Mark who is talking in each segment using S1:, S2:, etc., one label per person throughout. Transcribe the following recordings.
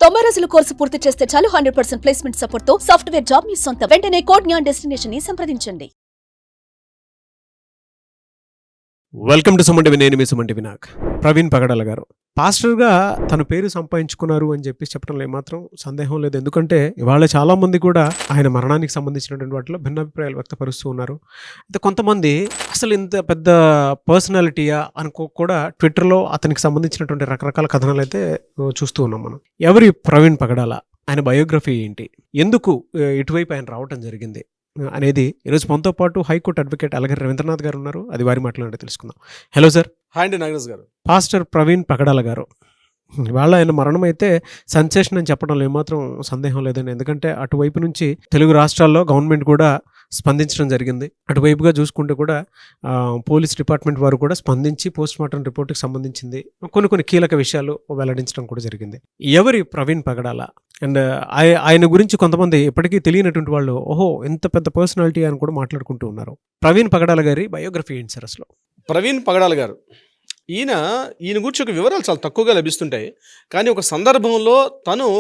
S1: 90 రోజుల కోర్సు పూర్తి చేస్తే చాలు 100% ప్లేస్మెంట్ సపోర్ట్ తో సాఫ్ట్వేర్ జాబ్ మీ సొంతం. వెంటనే కోడ్ జ్ఞాన్ డెస్టినేషన్ ని సంప్రదించండి.
S2: Welcome to Suman TV. నేను మీ సుమన్ టీవీ. నాకు ప్రవీణ్ పగడాల గారు పాస్టర్గా తన పేరు సంపాదించుకున్నారు అని చెప్పి చెప్పడంలో ఏమాత్రం సందేహం లేదు. ఎందుకంటే ఇవాళ చాలా మంది కూడా ఆయన మరణానికి సంబంధించినటువంటి వాటిలో భిన్నాభిప్రాయాలు వ్యక్తపరుస్తూ ఉన్నారు. అయితే కొంతమంది అసలు ఇంత పెద్ద పర్సనాలిటీయా అనుకో కూడా ట్విట్టర్లో అతనికి సంబంధించినటువంటి రకరకాల కథనాలు అయితే చూస్తూ ఉన్నాం మనం. ఎవరి ప్రవీణ్ పగడాల, ఆయన బయోగ్రఫీ ఏంటి, ఎందుకు ఇటువైపు ఆయన రావటం జరిగింది అనేది ఈరోజు మనతో పాటు హైకోర్టు అడ్వకేట్ అలగరి రవీంద్రనాథ్ గారు ఉన్నారు. అది వారి మాటలు తెలుసుకుందాం. Hello sir.
S3: హాయ్ అండి నాగరాజ్ గారు.
S2: పాస్టర్ ప్రవీణ్ పగడాల గారు, ఇవాళ ఆయన మరణం అయితే సెన్సేషన్ అని చెప్పడంలో ఏమాత్రం సందేహం లేదండి. ఎందుకంటే అటువైపు నుంచి తెలుగు రాష్ట్రాల్లో గవర్నమెంట్ కూడా స్పందించడం జరిగింది. అటువైపుగా చూసుకుంటే కూడా పోలీస్ డిపార్ట్మెంట్ వారు కూడా స్పందించి పోస్ట్ మార్టం రిపోర్ట్కి సంబంధించింది కొన్ని కీలక విషయాలు వెల్లడించడం కూడా జరిగింది. ఎవరి ప్రవీణ్ పగడాల అండ్ ఆయన గురించి కొంతమంది ఇప్పటికీ తెలియనటువంటి వాళ్ళు ఓహో ఎంత పెద్ద పర్సనాలిటీ అని కూడా మాట్లాడుకుంటూ ఉన్నారు. ప్రవీణ్ పగడాల గారి బయోగ్రఫీ ఏంటి సార్ అసలు?
S3: ప్రవీణ్ పగడాల గారు ఈయన గురించి ఒక వివరాలు చాలా తక్కువగా లభిస్తుంటాయి. కానీ ఒక సందర్భంలో తను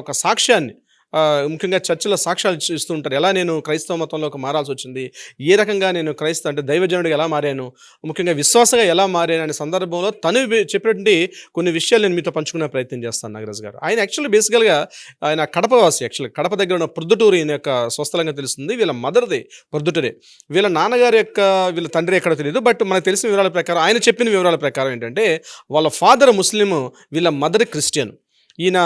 S3: ఒక సాక్ష్యాన్ని ముఖ్యంగా చర్చలో సాక్ష్యాలు ఇస్తూ ఉంటారు. ఎలా నేను క్రైస్తవ మతంలోకి మారాల్సి వచ్చింది, ఏ రకంగా నేను అంటే దైవజనుడిగా ఎలా మారాను, ముఖ్యంగా విశ్వాసంగా ఎలా మారాను అనే సందర్భంలో తను చెప్పినటువంటి కొన్ని విషయాలు నేను మీతో పంచుకునే ప్రయత్నం చేస్తాను నాగరాజ్ గారు. ఆయన యాక్చువల్లీ బేసికల్గా ఆయన కడపవాసి. యాక్చువల్లీ కడప దగ్గర ఉన్న ప్రొద్దుటూరు ఈయన యొక్క స్వస్థలంగా తెలుస్తుంది. వీళ్ళ మదర్ది ప్రొద్దుటూరే. వీళ్ళ తండ్రి ఎక్కడో తెలియదు. బట్ మనకు తెలిసిన వివరాల ప్రకారం, ఆయన చెప్పిన వివరాల ప్రకారం ఏంటంటే వాళ్ళ ఫాదర్ ముస్లిం, వీళ్ళ మదర్ క్రిస్టియన్. ఈయన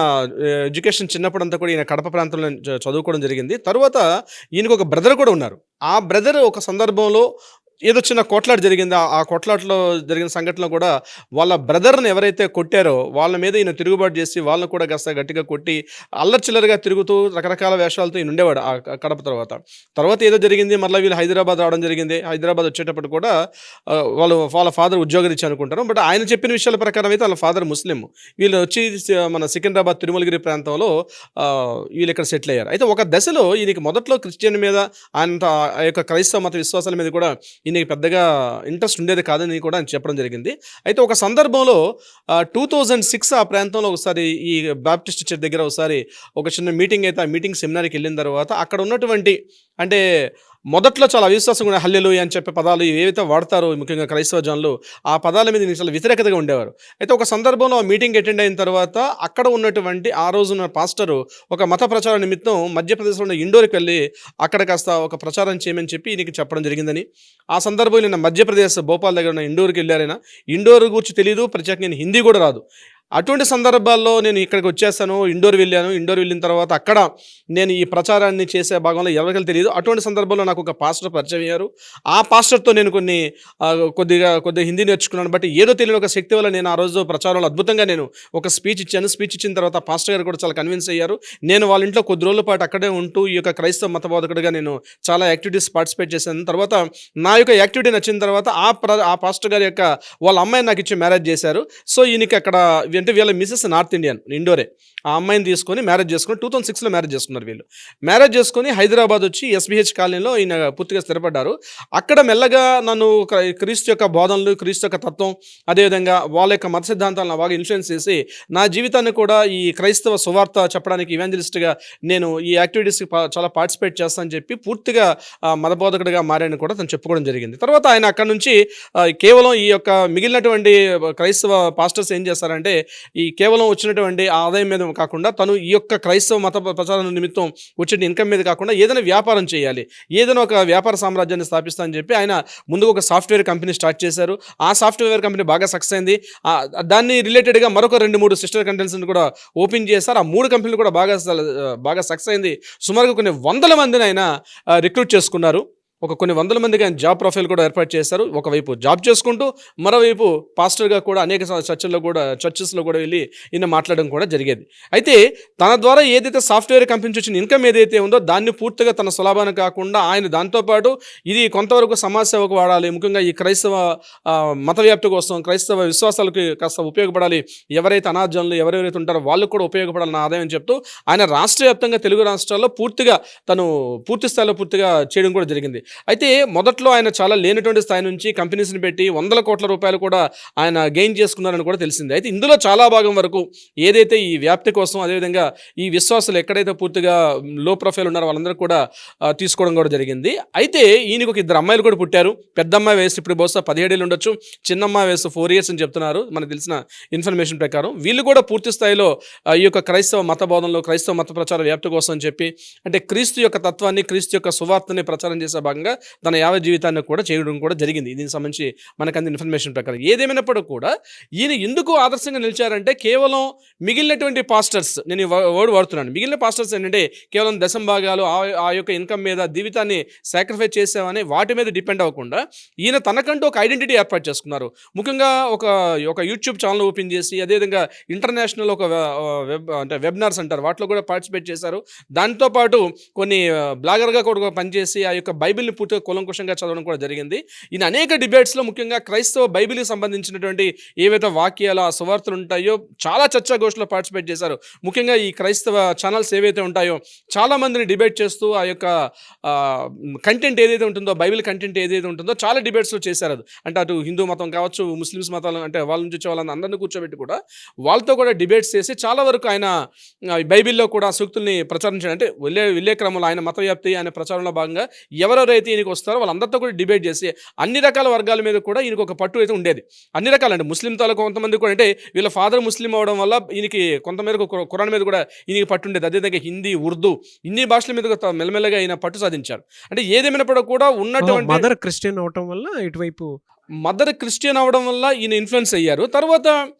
S3: ఎడ్యుకేషన్ చిన్నప్పుడంతా కూడా ఈయన కడప ప్రాంతంలో చదువుకోవడం జరిగింది. తర్వాత ఈయనకు ఒక బ్రదర్ కూడా ఉన్నారు. ఆ బ్రదర్ ఒక సందర్భంలో ఏదో చిన్న కొట్లాట జరిగింది. ఆ కొట్లాటలో జరిగిన సంఘటనలో కూడా వాళ్ళ బ్రదర్ని ఎవరైతే కొట్టారో వాళ్ళ మీద ఈయన తిరుగుబాటు చేసి వాళ్ళని కూడా కాస్త గట్టిగా కొట్టి అల్లర్చిల్లరగా తిరుగుతూ రకరకాల వేషాలతో ఈయన ఉండేవాడు ఆ కడప. తర్వాత ఏదో జరిగింది, మళ్ళీ వీళ్ళు హైదరాబాద్ రావడం జరిగింది. హైదరాబాద్ వచ్చేటప్పుడు కూడా వాళ్ళ ఫాదర్ ఉద్యోగరీత్యా అనుకుంటారు. బట్ ఆయన చెప్పిన విషయాల ప్రకారం అయితే వాళ్ళ ఫాదర్ ముస్లిం. వీళ్ళు వచ్చి మన సికింద్రాబాద్ తిరుమలగిరి ప్రాంతంలో వీళ్ళు ఇక్కడ సెటిల్ అయ్యారు. అయితే ఒక దశలో ఈయనకి మొదట్లో క్రిస్టియన్ మీద, ఆయన ఆ యొక్క క్రైస్తవ మత విశ్వాసాల మీద కూడా ఈయనకి పెద్దగా ఇంట్రెస్ట్ ఉండేది కాదని కూడా ఆయన చెప్పడం జరిగింది. అయితే ఒక సందర్భంలో 2006 ఆ ప్రాంతంలో ఒకసారి ఈ బాప్టిస్ట్ చర్చ్ దగ్గర ఒకసారి ఒక చిన్న మీటింగ్ అయితే, ఆ మీటింగ్ సెమినార్కి వెళ్ళిన తర్వాత అక్కడ ఉన్నటువంటి అంటే మొదట్లో చాలా అవిశ్వాసం కూడా హల్లెలూయా అని చెప్పే పదాలు ఏవైతే వాడతారో ముఖ్యంగా క్రైస్తవ జనులు, ఆ పదాల మీద చాలా వ్యతిరేకతగా ఉండేవారు. అయితే ఒక సందర్భంలో ఆ మీటింగ్ అటెండ్ అయిన తర్వాత అక్కడ ఉన్నటువంటి ఆ రోజున పాస్టరు ఒక మత ప్రచార నిమిత్తం మధ్యప్రదేశ్లో ఉన్న ఇండోర్కి వెళ్ళి అక్కడ కాస్త ఒక ప్రచారం చేయమని చెప్పి ఈయనకి చెప్పడం జరిగిందని. ఆ సందర్భంలో నేను మధ్యప్రదేశ్ భోపాల్ దగ్గర ఉన్న ఇండోర్కి వెళ్ళారైనా. ఇండోర్ గురించి తెలియదు, ప్రత్యేకంగా నేను హిందీ కూడా రాదు. అటువంటి సందర్భాల్లో నేను ఇక్కడికి వచ్చేసాను, ఇండోర్ వెళ్ళిన తర్వాత అక్కడ నేను ఈ ప్రచారాన్ని చేసే భాగంలో ఎవరికీ తెలియదు. అటువంటి సందర్భంలో నాకు ఒక పాస్టర్ పరిచయం అయ్యారు. ఆ పాస్టర్తో నేను కొద్దిగా హిందీ నేర్చుకున్నాను. బట్ ఏదో తెలియని ఒక శక్తి వల్ల నేను ఆ రోజు ప్రచారంలో అద్భుతంగా నేను ఒక స్పీచ్ ఇచ్చాను. స్పీచ్ ఇచ్చిన తర్వాత పాస్టర్ గారు కూడా చాలా కన్విన్స్ అయ్యారు. నేను వాళ్ళ ఇంట్లో కొద్ది రోజుల పాటు అక్కడే ఉంటూ ఈ యొక్క క్రైస్తవ మతబోధకుడిగా నేను చాలా యాక్టివిటీస్ పార్టిసిపేట్ చేశాను. తర్వాత నా యొక్క యాక్టివిటీ నచ్చిన తర్వాత ఆ పాస్టర్ గారి యొక్క వాళ్ళ అమ్మాయిని నాకు ఇచ్చి మ్యారేజ్ చేశారు. సో ఈయనకి అక్కడ అంటే వీళ్ళ మిసెస్ నార్త్ ఇండియన్, ఇండోరే. ఆ అమ్మాయిని తీసుకొని మ్యారేజ్ చేసుకుని 2006లో మ్యారేజ్ చేసుకున్నారు. వీళ్ళు మ్యారేజ్ చేసుకొని హైదరాబాద్ వచ్చి SBH కాలనీలో ఈయన పూర్తిగా స్థిరపడ్డారు. అక్కడ మెల్లగా నన్ను క్రీస్తు యొక్క బోధనలు, క్రీస్తు యొక్క తత్వం, అదేవిధంగా వాళ్ళ యొక్క మత సిద్ధాంతాలను బాగా ఇన్ఫ్లుయెన్స్ చేసి నా జీవితాన్ని కూడా ఈ క్రైస్తవ సువార్త చెప్పడానికి ఇవాంజలిస్ట్గా నేను ఈ యాక్టివిటీస్కి చాలా పార్టిసిపేట్ చేస్తానని చెప్పి పూర్తిగా మతబోధకుడిగా మారాయని కూడా తను చెప్పుకోవడం జరిగింది. తర్వాత ఆయన అక్కడ నుంచి కేవలం ఈ యొక్క మిగిలినటువంటి క్రైస్తవ పాస్టర్స్ ఏం చేస్తారంటే ఈ కేవలం వచ్చినటువంటి ఆదాయం మీద కాకుండా తను ఈ యొక్క క్రైస్తవ మత ప్రచారం నిమిత్తం వచ్చే ఇన్కమ్ మీద కాకుండా ఏదైనా వ్యాపారం చేయాలి, ఏదైనా ఒక వ్యాపార సామ్రాజ్యాన్ని స్థాపిస్తా అని చెప్పి ఆయన ముందుగా ఒక సాఫ్ట్వేర్ కంపెనీ స్టార్ట్ చేశారు. ఆ సాఫ్ట్వేర్ కంపెనీ బాగా సక్సెస్ అయింది. దాన్ని రిలేటెడ్గా మరొక 2-3 సిస్టర్ కంపెనీస్ని కూడా ఓపెన్ చేశారు. ఆ 3 కంపెనీలు కూడా బాగా సక్సెస్ అయింది. సుమారుగా కొన్ని వందల మందిని ఆయన రిక్రూట్ చేసుకున్నారు. కొన్ని వందల మందికి ఆయన జాబ్ ప్రొఫైల్ కూడా ఏర్పాటు చేశారు. ఒకవైపు జాబ్ చేసుకుంటూ మరోవైపు పాస్టర్గా కూడా అనేక చర్చెస్లో కూడా వెళ్ళి ఈయన మాట్లాడడం కూడా జరిగేది. అయితే తన ద్వారా ఏదైతే సాఫ్ట్వేర్ కంపెనీ వచ్చిన ఇన్కమ్ ఏదైతే ఉందో దాన్ని పూర్తిగా తన సులభాన్ని కాకుండా ఆయన దాంతోపాటు ఇది కొంతవరకు సమాజ సేవకు వాడాలి, ముఖ్యంగా ఈ క్రైస్తవ మత వ్యాప్తి కోసం, క్రైస్తవ విశ్వాసాలకి కాస్త ఉపయోగపడాలి, ఎవరైతే అనాథజనులు ఎవరెవరైతే ఉంటారో వాళ్ళకు కూడా ఉపయోగపడాలని ఆదాయం చెప్తూ ఆయన రాష్ట్ర వ్యాప్తంగా తెలుగు రాష్ట్రాల్లో పూర్తి స్థాయిలో చేయడం కూడా జరిగింది. అయితే మొదట్లో ఆయన చాలా లేనటువంటి స్థాయి నుంచి కంపెనీస్ని పెట్టి వందల కోట్ల రూపాయలు కూడా ఆయన గెయిన్ చేసుకున్నారని కూడా తెలిసింది. అయితే ఇందులో చాలా భాగం వరకు ఏదైతే ఈ వ్యాప్తి కోసం, అదేవిధంగా ఈ విశ్వాసులు ఎక్కడైతే పూర్తిగా లో ప్రొఫైల్ ఉన్నారో వాళ్ళందరూ కూడా తీసుకోవడం కూడా జరిగింది. అయితే ఈయనకు ఒక 2 అమ్మాయిలు కూడా పుట్టారు. పెద్ద అమ్మాయి వయసు ఇప్పుడు బహుశా 17 ఏళ్ళు ఉండొచ్చు, చిన్న అమ్మాయి వయసు 4 years అని చెప్తున్నారు మనకు తెలిసిన ఇన్ఫర్మేషన్ ప్రకారం. వీళ్ళు కూడా పూర్తి స్థాయిలో ఈ యొక్క క్రైస్తవ మత బోధనలో, క్రైస్తవ మత ప్రచార వ్యాప్తి కోసం అని చెప్పి, అంటే క్రీస్తు యొక్క తత్వాన్ని, క్రీస్తు యొక్క సువార్తని ప్రచారం చేసే భాగంగా తన యావత్ జీవితాన్ని కూడా చేయడం కూడా జరిగింది. దీనికి సంబంధించి మనకు అందిన ఇన్ఫర్మేషన్ ప్రకారం ఏదేమైనప్పటికీ కూడా ఈయన ఎందుకు ఆదర్శంగా నిలిచారంటే, కేవలం మిగిలినటువంటి పాస్టర్స్, నేను ఈ వర్డ్ వాడుతున్నాను, మిగిలిన పాస్టర్స్ ఏంటంటే కేవలం దశంభాగాలు ఆ యొక్క ఇన్కమ్ మీద జీవితాన్ని సాక్రిఫైస్ చేసామని వాటి మీద డిపెండ్ అవ్వకుండా ఈయన తనకంటూ ఒక ఐడెంటిటీ ఏర్పాటు చేసుకున్నారు. ముఖ్యంగా ఒక యూట్యూబ్ ఛానల్ ఓపెన్ చేసి, అదేవిధంగా ఇంటర్నేషనల్ ఒక వెబినార్స్ అంటారు, వాటిలో కూడా పార్టిసిపేట్ చేశారు. దాంతోపాటు కొన్ని బ్లాగర్గా కూడా పనిచేసి ఆ యొక్క బైబిల్ని పూర్తిగా కూలంకుషంగా చదవడం కూడా జరిగింది. ఈయన అనేక డిబేట్స్లో, ముఖ్యంగా క్రైస్తవ బైబిల్కి సంబంధించినటువంటి ఏవైతే వాక్యాలు, ఆ సువార్తలు ఉంటాయో చాలా చర్చాగోష్ఠిలో పార్టిసిపేట్ చేశారు. ముఖ్యంగా ఈ క్రైస్తవ ఛానల్స్ ఏవైతే ఉంటాయో చాలా మందిని డిబేట్ చేస్తూ ఆ యొక్క కంటెంట్ ఏదైతే ఉంటుందో, బైబిల్ కంటెంట్ ఏదైతే ఉంటుందో చాలా డిబేట్స్లో చేశారు. అది అంటే అటు హిందూ మతం కావచ్చు, ముస్లిమ్స్ మతాలు, అంటే వాళ్ళ నుంచి వచ్చే వాళ్ళని అందరినీ కూర్చోబెట్టి కూడా వాళ్ళతో కూడా డిబేట్స్ చేసి చాలా వరకు ఆయన బైబిల్లో కూడా సూక్తుల్ని ప్రచారం చేయడం, అంటే వెళ్ళే క్రమంలో ఆయన మత వ్యాప్తి, ఆయన ప్రచారంలో భాగంగా ఎవరెవరైతే ఈయనకి వస్తారో వాళ్ళందరితో కూడా డిబేట్ చేసి అన్ని రకాల వర్గాల మీద కూడా ఈయనకు ఒక పట్టు అయితే ఉండేది. అన్ని రకాల, అంటే ముస్లిం తాలూకు కొంతమంది కూడా, అంటే వీళ్ళ ఫాదర్ ముస్లిం అవడం వల్ల ఈయనకి కొంతమేరకు ఖురాన్ మీద కూడా ఈయనకి పట్టు ఉండేది. అదేవిధంగా హిందీ, ఉర్దూ ఇన్ని భాషల మీద మెల్లమెల్లగా ఈయన పట్టు సాధించారు. అంటే ఏదేమైనప్పుడు కూడా ఉన్నటువంటి
S2: మదర్ క్రిస్టియన్ అవటం వల్ల ఇటువైపు
S3: మదర్ క్రిస్టియన్ అవడం వల్ల ఈయన ఇన్ఫ్లుయెన్స్ అయ్యారు. తర్వాత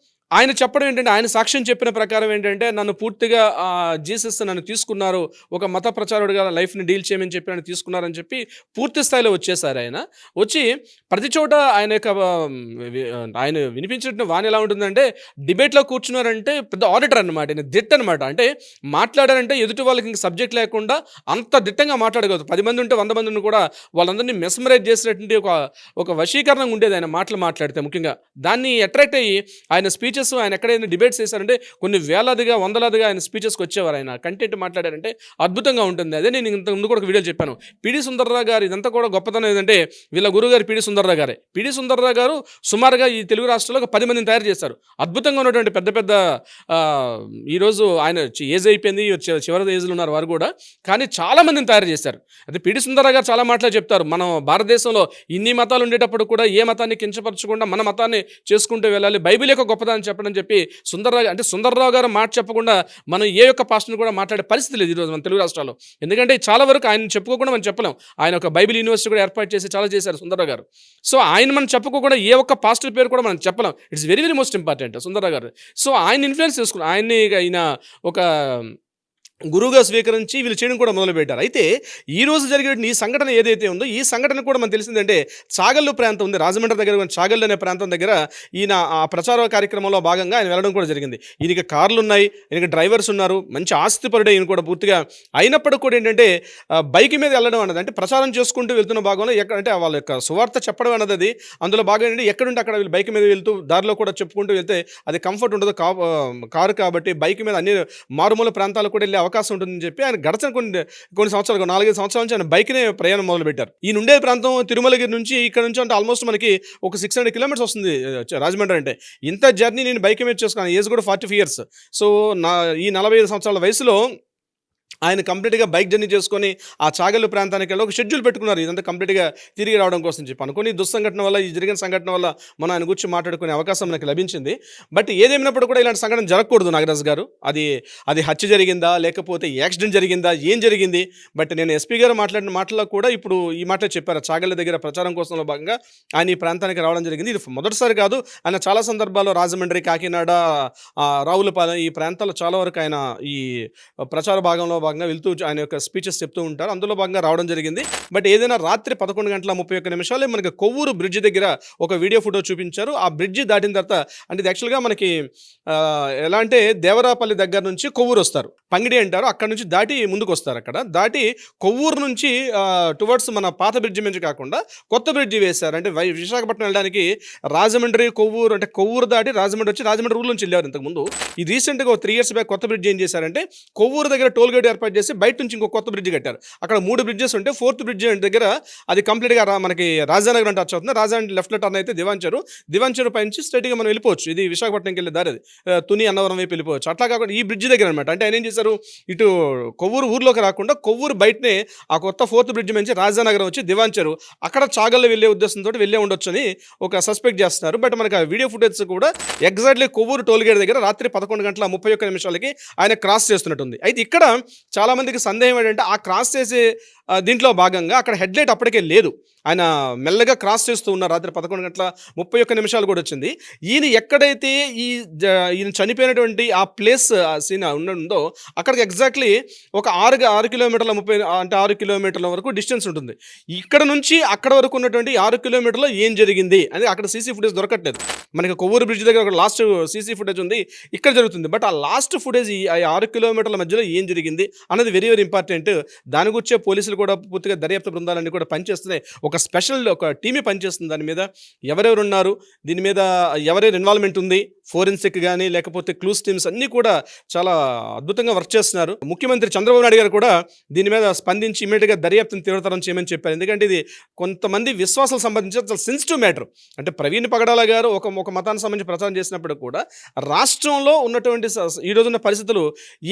S3: ఆయన చెప్పడం ఏంటంటే, ఆయన సాక్ష్యం చెప్పిన ప్రకారం ఏంటంటే, నన్ను పూర్తిగా జీసస్ నన్ను తీసుకున్నారు, ఒక మత ప్రచారుడిగా లైఫ్ని డీల్ చేయమని చెప్పి నన్ను తీసుకున్నారని చెప్పి పూర్తి స్థాయిలో వచ్చేసారు. ఆయన వచ్చి ప్రతి చోట ఆయన యొక్క ఆయన వినిపించిన వాణి ఎలా ఉంటుందంటే, డిబేట్లో కూర్చున్నారంటే పెద్ద ఆడిటర్ అనమాట, ఆయన దిట్ అనమాట. అంటే మాట్లాడారంటే ఎదుటి వాళ్ళకి ఇంక సబ్జెక్ట్ లేకుండా అంత దిట్టంగా మాట్లాడగలదు. 10 మంది ఉంటే 100 మందిని కూడా వాళ్ళందరినీ మెస్మరైజ్ చేసినటువంటి ఒక వశీకరణం ఉండేది ఆయన మాటలు మాట్లాడితే. ముఖ్యంగా దాన్ని అట్రాక్ట్ అయ్యి ఆయన స్పీచెస్, ఆయన ఎక్కడైనా డిబేట్స్ చేశారంటే కొన్ని వేలాదిగా, వందలాదిగా ఆయన స్పీచెస్కి వచ్చేవారు. ఆయన కంటెంట్ మాట్లాడారంటే అద్భుతంగా ఉంటుంది. అదే నేను ఇంత ముందు కూడా ఒక వీడియో చెప్పాను. పిడి సుందర్రావు గారు ఇదంతా కూడా గొప్పతనం ఏదంటే, వీళ్ళ గురువు గారు పిడి సుందర్రావు గారే. పిడి సుందర్రావు గారు సుమారుగా ఈ తెలుగు రాష్ట్రాల్లో ఒక 10 మందిని తయారు చేశారు. అద్భుతంగా ఉన్నటువంటి పెద్ద పెద్ద ఈరోజు ఆయన ఏజ్ అయిపోయింది, చివరి ఏజ్లో ఉన్నారు వారు కూడా, కానీ చాలా మందిని తయారు చేశారు. అదే పిడి సుందర్రావు గారు చాలా మాటలు చెప్తారు. మనం భారతదేశంలో ఇన్ని మతాలు ఉండేటప్పుడు కూడా ఏ మతాన్ని కించపరచకుండా మన మతాన్ని చేసుకుంటూ వెళ్ళాలి, బైబిల్ యొక్క గొప్పదాన్ని చెప్పడం చెప్పి సుందర్రావు గారు మాట చెప్పకుండా మనం ఏ యొక్క పాస్టర్ని కూడా మాట్లాడే పరిస్థితి లేదు ఈరోజు మన తెలుగు రాష్ట్రాల్లో. ఎందుకంటే చాలా వరకు ఆయన చెప్పుకోకుండా మనం చెప్పలేం. ఆయన ఒక బైబిల్ యూనివర్సిటీ కూడా ఏర్పాటు చేసి చాలా చేశారు సుందర్రావు గారు. సో ఆయన మనం చెప్పుకోకుండా ఏ ఒక్క పాస్టర్ పేరు కూడా మనం చెప్పలేం. It's very very most important Sundar Rao గారు. సో ఆయన ఇన్ఫ్లుయెన్స్ చేసుకున్నారు, ఆయన్ని ఆయన ఒక గురువుగా స్వీకరించి వీళ్ళు చేయడం కూడా మొదలుపెట్టారు. అయితే ఈ రోజు జరిగిన ఈ సంఘటన ఏదైతే ఉందో, ఈ సంఘటన కూడా మనకు తెలిసిందంటే, చాగల్లు ప్రాంతం ఉంది, రాజమండ్రి దగ్గర చాగల్లు అనే ప్రాంతం దగ్గర ఈయన ఆ ప్రచార కార్యక్రమంలో భాగంగా ఆయన వెళ్ళడం కూడా జరిగింది. ఈయనకి కార్లు ఉన్నాయి, ఈయనకి డ్రైవర్స్ ఉన్నారు, మంచి ఆస్తిపరుడే ఈయన కూడా పూర్తిగా. అయినప్పటికీ కూడా ఏంటంటే బైక్ మీద వెళ్ళడం అన్నది, అంటే ప్రచారం చేసుకుంటూ వెళ్తున్న భాగంలో ఎక్కడంటే వాళ్ళ యొక్క సువార్త చెప్పడం అన్నది అది అందులో భాగం ఏంటంటే, ఎక్కడుంటే అక్కడ వీళ్ళు బైక్ మీద వెళ్తూ దారిలో కూడా చెప్పుకుంటూ వెళ్తే అది కంఫర్ట్ ఉండదు, కారు కాబట్టి బైక్ మీద అన్ని మారుమూల ప్రాంతాలకు కూడా వెళ్ళే అవకాశం ఉంటుందని చెప్పి ఆయన గడచిన కొన్ని సంవత్సరాలు, 4-5 సంవత్సరాల నుంచి ఆయన బైక్నే ప్రయాణం మొదలుపెట్టారు. ఈయన ఉండే ప్రాంతం తిరుమలగిరి నుంచి ఇక్కడ నుంచి అంటే ఆల్మోస్ట్ మనకి ఒక 600 kilometers వస్తుంది రాజమండ్రి. అంటే ఇంత జర్నీ నేను బైక్ మీద చేసుకున్నాను. ఏజ్ కూడా 45 years. సో ఈ 45 సంవత్సరాల వయసులో ఆయన కంప్లీట్గా బైక్ జర్నీ చేసుకొని ఆ చాగల్లు ప్రాంతానికి వెళ్ళి ఒక షెడ్యూల్ పెట్టుకున్నారు, ఇదంతా కంప్లీట్గా తిరిగి రావడం కోసం చెప్పి. అనుకుని దుస్సంఘటన వల్ల, ఈ జరిగిన సంఘటన వల్ల మనం ఆయన గురించి మాట్లాడుకునే అవకాశం మనకు లభించింది. బట్ ఏదేమైనప్పుడు కూడా ఇలాంటి సంఘటన జరగకూడదు నాగరాజు గారు. అది హత్య జరిగిందా, లేకపోతే యాక్సిడెంట్ జరిగిందా, ఏం జరిగింది? బట్ నేను ఎస్పీ గారు మాట్లాడిన మాటల్లో కూడా ఇప్పుడు ఈ మాట చెప్పారు. చాగల్లు దగ్గర ప్రచారం కోసంలో భాగంగా ఆయన ఈ ప్రాంతానికి రావడం జరిగింది. ఇది మొదటిసారి కాదు, ఆయన చాలా సందర్భాల్లో రాజమండ్రి, కాకినాడ, రావులపాలెం ఈ ప్రాంతాల్లో చాలా వరకు ఆయన ఈ ప్రచార భాగంలో భాగంగా వెళ్తూ ఆయన యొక్క స్పీచెస్ చెప్తూ ఉంటారు. అందులో భాగంగా రావడం జరిగింది. బట్ ఏదైనా రాత్రి 11:31 మనకి కొవ్వూరు బ్రిడ్జ్ దగ్గర ఒక వీడియో ఫోటో చూపించారు. ఆ బ్రిడ్జి దాటిన తర్వాత, అంటే ఇది యాక్చువల్గా మనకి ఎలా అంటే దేవరాపల్లి దగ్గర నుంచి కొవ్వూరు వస్తారు, పంగిడి అంటారు, అక్కడ నుంచి దాటి ముందుకు వస్తారు. అక్కడ దాటి కొవ్వూరు నుంచి టువర్డ్స్ మన పాత బ్రిడ్జి నుంచి కాకుండా కొత్త బ్రిడ్జి వేశారు. అంటే విశాఖపట్నం వెళ్ళడానికి రాజమండ్రి కొవ్వూరు, అంటే కొవ్వూరు దాటి రాజమండ్రి వచ్చి రాజమండ్రి ఊరు నుంచి వెళ్ళారు ఇంతకుముందు. ఈ రీసెంట్గా 3 years బ్యాక్ కొత్త బ్రిడ్జ్ ఏం చేశారంటే, కొవ్వూరు దగ్గర టోల్ గేట్ టోల్గేట్ ఏర్పాటు చేసి బయట నుంచి ఇంకో కొత్త బ్రిడ్జ్ కట్టారు. అక్కడ 3 బ్రిడ్జెస్ ఉంటే 4th బ్రిడ్జ్ దగ్గర అది కంప్లీట్గా మనకి రాజానగరం టచ్ అవుతుంది. రాజానగరం లెఫ్ట్లో టర్న్ అయితే దివాంచెరు పైనుంచి స్ట్రైట్గా మనం వెళ్ళిపోవచ్చు. ఇది విశాఖపట్నంకి వెళ్ళే దారి, అది తుని అన్నవరం వైపు వెళ్ళిపోవచ్చు. అట్లా కాకుండా ఈ బ్రిడ్జ్ దగ్గర అనమాట. అంటే ఆయన ఏం చేశారు, ఇటు కొవ్వూరు ఊర్లోకి రాకుండా కొవ్వూరు బయటనే ఆ కొత్త 4th బ్రిడ్జ్ నుంచి రాజానగరం వచ్చి దివాంచెరు అక్కడ చాగల్లో వెళ్ళే ఉద్దేశంతో వెళ్ళే ఉండొచ్చు అని ఒక సస్పెక్ట్ చేస్తున్నారు. బట్ మనకి ఆ వీడియో ఫుటేజ్ కూడా ఎగ్జాక్ట్లీ కొవ్వూరు టోల్గేట్ దగ్గర రాత్రి 11:31 ఆయన క్రాస్ చేస్తున్నట్టుంది. అయితే ఇక్కడ చాలా మందికి సందేహం ఏంటంటే ఆ క్రాస్ చేసే దీంట్లో భాగంగా అక్కడ హెడ్లైట్ అప్పటికే లేదు. ఆయన మెల్లగా క్రాస్ చేస్తూ ఉన్నారు. రాత్రి 11:31 కూడా వచ్చింది. ఈయన ఎక్కడైతే ఈయన చనిపోయినటువంటి ఆ ప్లేస్ సీన్ ఉందో అక్కడికి ఎగ్జాక్ట్లీ ఒక 6 కిలోమీటర్ల 6 కిలోమీటర్ల వరకు డిస్టెన్స్ ఉంటుంది. ఇక్కడ నుంచి అక్కడ వరకు ఉన్నటువంటి 6 కిలోమీటర్లో ఏం జరిగింది అనేది అక్కడ సీసీ ఫుటేజ్ దొరకట్లేదు. మనకి కొవ్వూరు బ్రిడ్జ్ దగ్గర ఒక లాస్ట్ సీసీ ఫుటేజ్ ఉంది, ఇక్కడ జరుగుతుంది. బట్ ఆ లాస్ట్ ఫుటేజ్ ఈ 6 కిలోమీటర్ల మధ్యలో ఏం జరిగింది అన్నది వెరీ వెరీ ఇంపార్టెంట్. దాని గురించే పోలీసులు కూడా పూర్తిగా దర్యాప్తు బృందాలన్నీ కూడా పనిచేస్తున్నాయి. ఒక స్పెషల్ ఒక టీమే పనిచేస్తుంది. దాని మీద ఎవరెవరు ఉన్నారు, దీని మీద ఎవరెవరు ఇన్వాల్వ్మెంట్ ఉంది, ఫోరెన్సిక్ కానీ లేకపోతే క్లూస్ టీమ్స్ అన్నీ కూడా చాలా అద్భుతంగా వర్క్ చేస్తున్నారు. ముఖ్యమంత్రి చంద్రబాబు నాయుడు గారు కూడా దీని మీద స్పందించి ఇమీడియట్గా దర్యాప్తును తీవ్రతరం చేయమని చెప్పారు. ఎందుకంటే ఇది కొంతమంది విశ్వాసాలకు సంబంధించి చాలా సెన్సిటివ్ మ్యాటర్. అంటే ప్రవీణ్ పగడాల గారు ఒక మతానికి సంబంధించి ప్రచారం చేసినప్పుడు కూడా రాష్ట్రంలో ఉన్నటువంటి ఈ రోజున్న పరిస్థితులు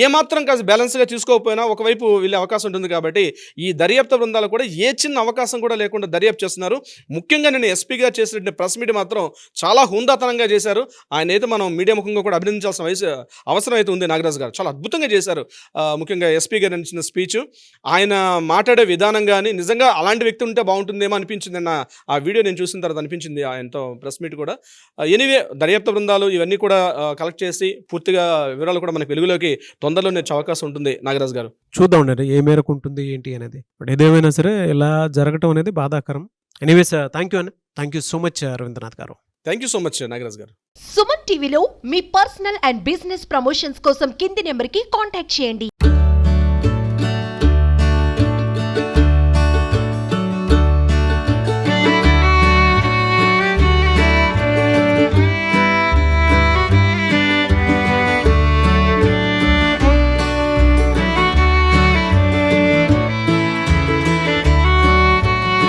S3: ఏమాత్రం కాదు బ్యాలెన్స్గా తీసుకోకపోయినా ఒకవైపు వెళ్ళే అవకాశం ఉంటుంది. కాబట్టి ఈ దర్యాప్తు బృందాలు కూడా ఏ చిన్న అవకాశం కూడా లేకుండా దర్యాప్తు చేస్తున్నారు. ముఖ్యంగా నేను ఎస్పీగా చేసినటువంటి ప్రెస్ మీట్ మాత్రం చాలా హుందాతనంగా చేశారు. ఆయన అయితే మనం మీడియా ముఖంగా కూడా అభినందించాల్సిన అవసరం అయితే ఉంది. నాగరాజు గారు చాలా అద్భుతంగా చేశారు. ముఖ్యంగా ఎస్పీ గారు ఇచ్చిన స్పీచ్, ఆయన మాట్లాడే విధానం కానీ నిజంగా అలాంటి వ్యక్తి ఉంటే బాగుంటుందేమో అనిపించింది. ఆ వీడియో నేను చూసిన తర్వాత అనిపించింది ఆయనతో ప్రెస్ మీట్ కూడా. ఎనీవే దర్యాప్తు బృందాలు ఇవన్నీ కూడా కలెక్ట్ చేసి పూర్తిగా వివరాలు కూడా మనకు వెలుగులోకి తొందరలో వచ్చే అవకాశం ఉంటుంది. నాగరాజు గారు
S2: చూద్దాం అండి ఏ మేరకు ఉంటుంది ఏంటి అనేది. బట్ ఏదేమైనా సరే ఇలా జరగటం అనేది బాధాకరం. Anyways thank you so much Ravindranath garu.
S3: Thank you so much Nagaraju garu.
S4: Suman టీవీలో మీ పర్సనల్ అండ్ బిజినెస్ ప్రమోషన్స్ కోసం కింది నెంబర్కి కాంటాక్ట్ చేయండి.